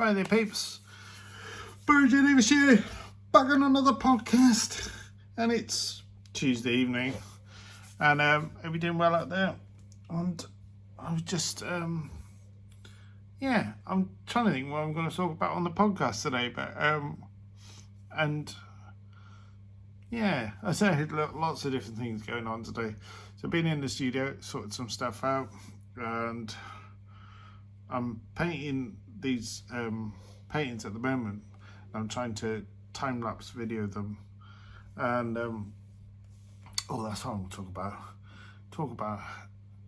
Right there, peeps. Barrie J Davies here, back on another podcast, and it's Tuesday evening, and are we doing well out there? And I was just, I'm trying to think what I'm going to talk about on the podcast today, but I say I had lots of different things going on today. So been in the studio, sorted some stuff out, and I'm painting these paintings at the moment. I'm trying to time-lapse video them, and that's what I'm going to talk about. Talk about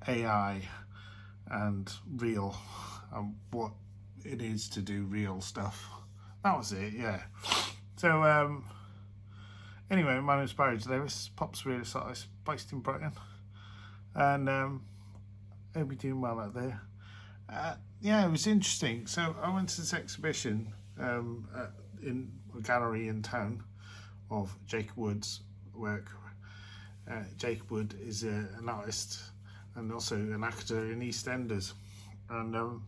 AI and real, and what it is to do real stuff. That was it, yeah. So anyway, my name's Barrie J Davies, Pop's Surrealist Artist, based in Brighton, and hope you're doing well out there. It was interesting. So I went to this exhibition in a gallery in town of Jacob Wood's work. Jacob Wood is an artist and also an actor in EastEnders, and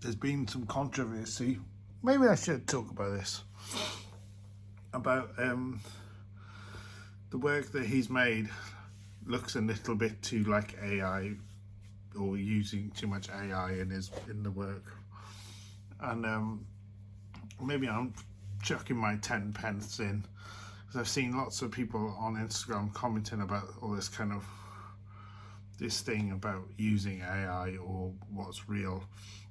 there's been some controversy. Maybe I should talk about this, about the work that he's made looks a little bit too like AI, or using too much AI in the work, and maybe I'm chucking my 10 pence in, because I've seen lots of people on Instagram commenting about all this this thing about using AI or what's real.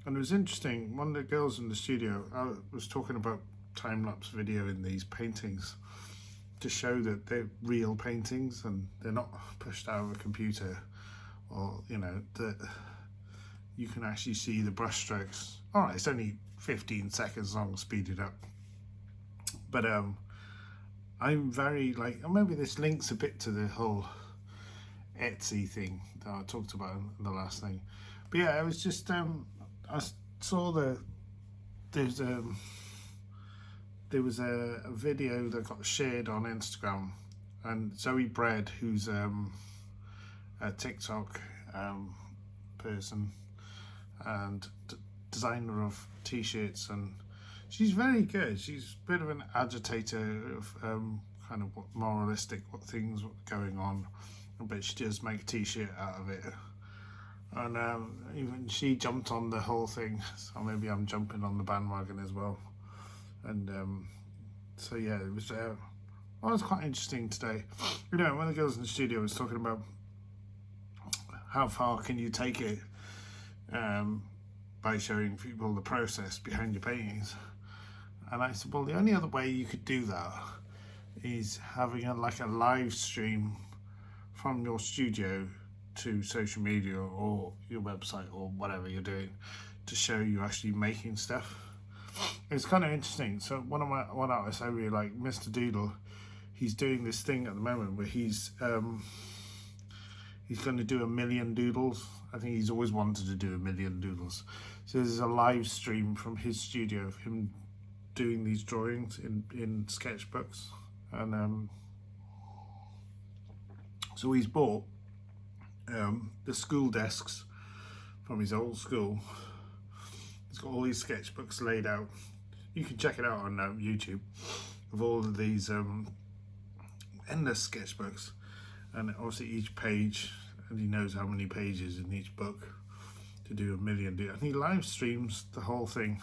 And it was interesting, one of the girls in the studio was talking about time-lapse video in these paintings to show that they're real paintings and they're not pushed out of a computer, or that you can actually see the brush strokes. All right, it's only 15 seconds long, speeded up, but I'm very maybe this links a bit to the whole Etsy thing that I talked about in the last thing. But yeah, it was just I saw there was a video that got shared on Instagram, and Zoe Bread, who's a TikTok person and designer of t-shirts, and she's very good. She's a bit of an agitator of kind of what things are going on, but she does make a t-shirt out of it, and even she jumped on the whole thing, so maybe I'm jumping on the bandwagon as well. And so yeah, it was quite interesting today. One of the girls in the studio was talking about how far can you take it by showing people the process behind your paintings. And I said, well, the only other way you could do that is having a live stream from your studio to social media or your website or whatever you're doing, to show you actually making stuff. It's kind of interesting. So one artist I really like, Mr. Doodle, he's doing this thing at the moment where he's going to do 1 million doodles. I think he's always wanted to do 1 million doodles. So there's a live stream from his studio of him doing these drawings in sketchbooks, and so he's bought the school desks from his old school. He's got all these sketchbooks laid out. You can check it out on YouTube, of all of these endless sketchbooks, and obviously each page, and he knows how many pages in each book to do 1 million. And he live streams the whole thing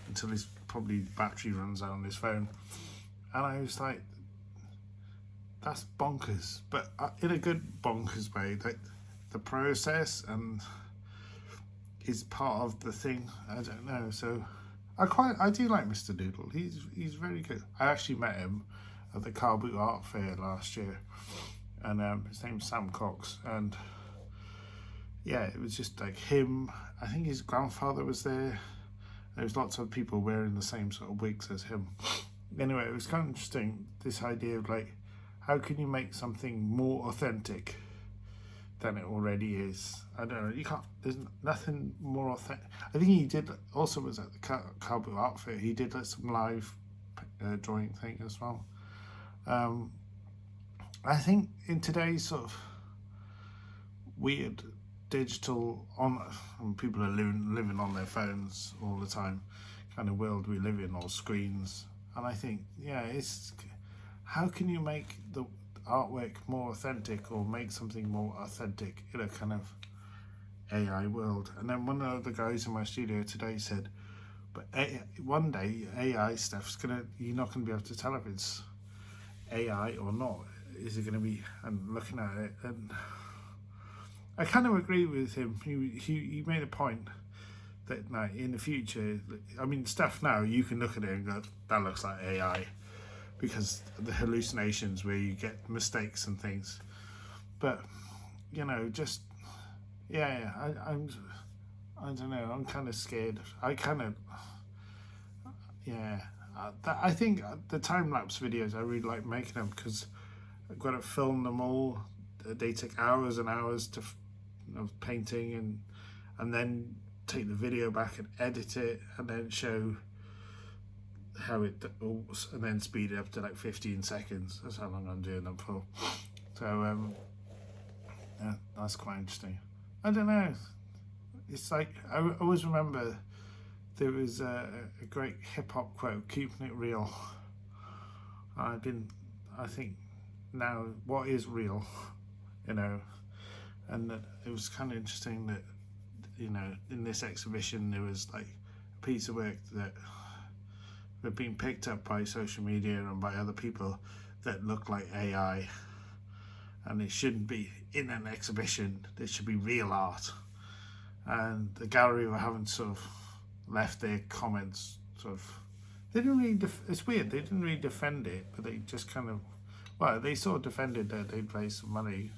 until his probably battery runs out on his phone. And I was like, that's bonkers, but in a good bonkers way. Like, the process and is part of the thing. I don't know. So I do like Mr. Doodle. He's very good. I actually met him at the Car Boot Art Fair last year, and his name's Sam Cox, and yeah, it was just like him. I think his grandfather was there. There was lots of people wearing the same sort of wigs as him. Anyway, it was kind of interesting, this idea of how can you make something more authentic than it already is? I don't know, you can't, there's nothing more authentic. I think he did, also was at the Car Boot Art Fair, he did some live drawing thing as well. I think in today's sort of weird digital people are living on their phones all the time kind of world we live in, or screens. And I think, yeah, it's how can you make the artwork more authentic, or make something more authentic in a kind of AI world? And then one of the guys in my studio today said, but one day AI stuff's you're not gonna be able to tell if it's AI or not. Is it gonna be? And looking at it, and I kind of agree with him. He made a point that now in the future, I mean, stuff now you can look at it and go, that looks like AI, because the hallucinations where you get mistakes and things. But you know, just yeah, I don't know. I'm kind of scared. I think the time lapse videos, I really like making them because I've got to film them all. They take hours and hours of painting, and then take the video back and edit it, and then show how it goes, and then speed it up to like 15 seconds. That's how long I'm doing them for. So yeah, that's quite interesting. I don't know. It's like I always remember there was a great hip hop quote, "Keeping it real." I think now, what is real, you know? And that it was kind of interesting that, you know, in this exhibition there was like a piece of work that had been picked up by social media and by other people that looked like AI, and it shouldn't be in an exhibition. There should be real art. And the gallery were having sort of left their comments sort of, they didn't really it's weird, they didn't really defend it, but they just kind of, well, they sort of defended that they'd raised some money.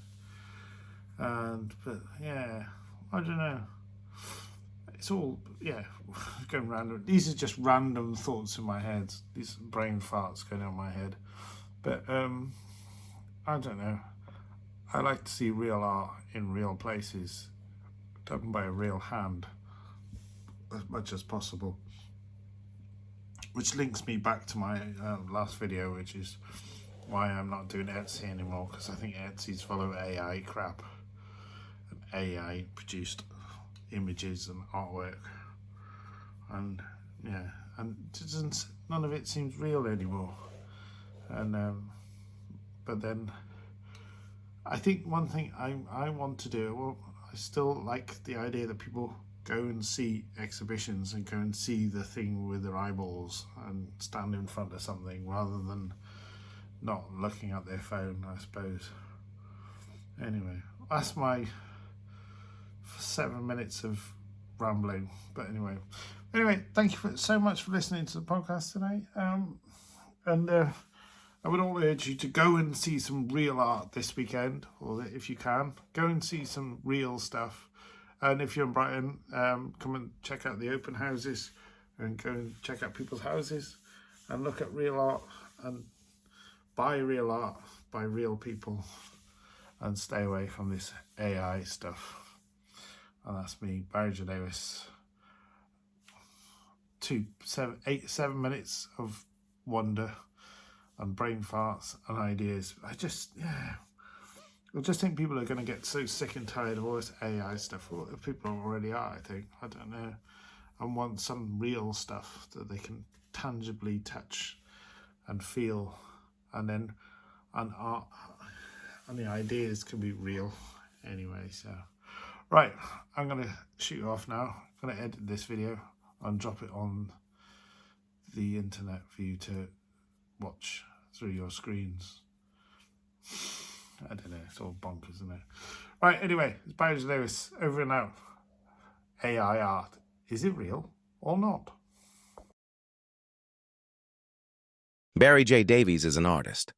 But yeah, I don't know, it's all, yeah, going random. These are just random thoughts in my head, these brain farts going on in my head. But I don't know, I like to see real art in real places, done by a real hand, as much as possible. Which links me back to my last video, which is why I'm not doing Etsy anymore, because I think Etsy's full of AI crap and AI produced images and artwork, and yeah, and none of it seems real anymore. And but then I think one thing I want to do, well, I still like the idea that people go and see exhibitions and go and see the thing with their eyeballs and stand in front of something rather than not looking at their phone, I suppose. Anyway, that's my 7 minutes of rambling. But anyway, thank you so much for listening to the podcast today. I would all urge you to go and see some real art this weekend, or if you can, go and see some real stuff. And if you're in Brighton, come and check out the open houses, and go and check out people's houses and look at real art and buy real art by real people, and stay away from this AI stuff. And that's me, Barrie J Davies. 7 minutes of wonder and brain farts and ideas. I just think people are going to get so sick and tired of all this AI stuff. Well, people already are, I think. I don't know. And want some real stuff that they can tangibly touch and feel. And then art and the ideas can be real anyway. So, right, I'm going to shoot off now. I'm going to edit this video and drop it on the internet for you to watch through your screens. I don't know, it's all bonkers, isn't it? Right, anyway, it's Barrie J Davies, over and out. AI art, is it real or not? Barrie J Davies is an artist.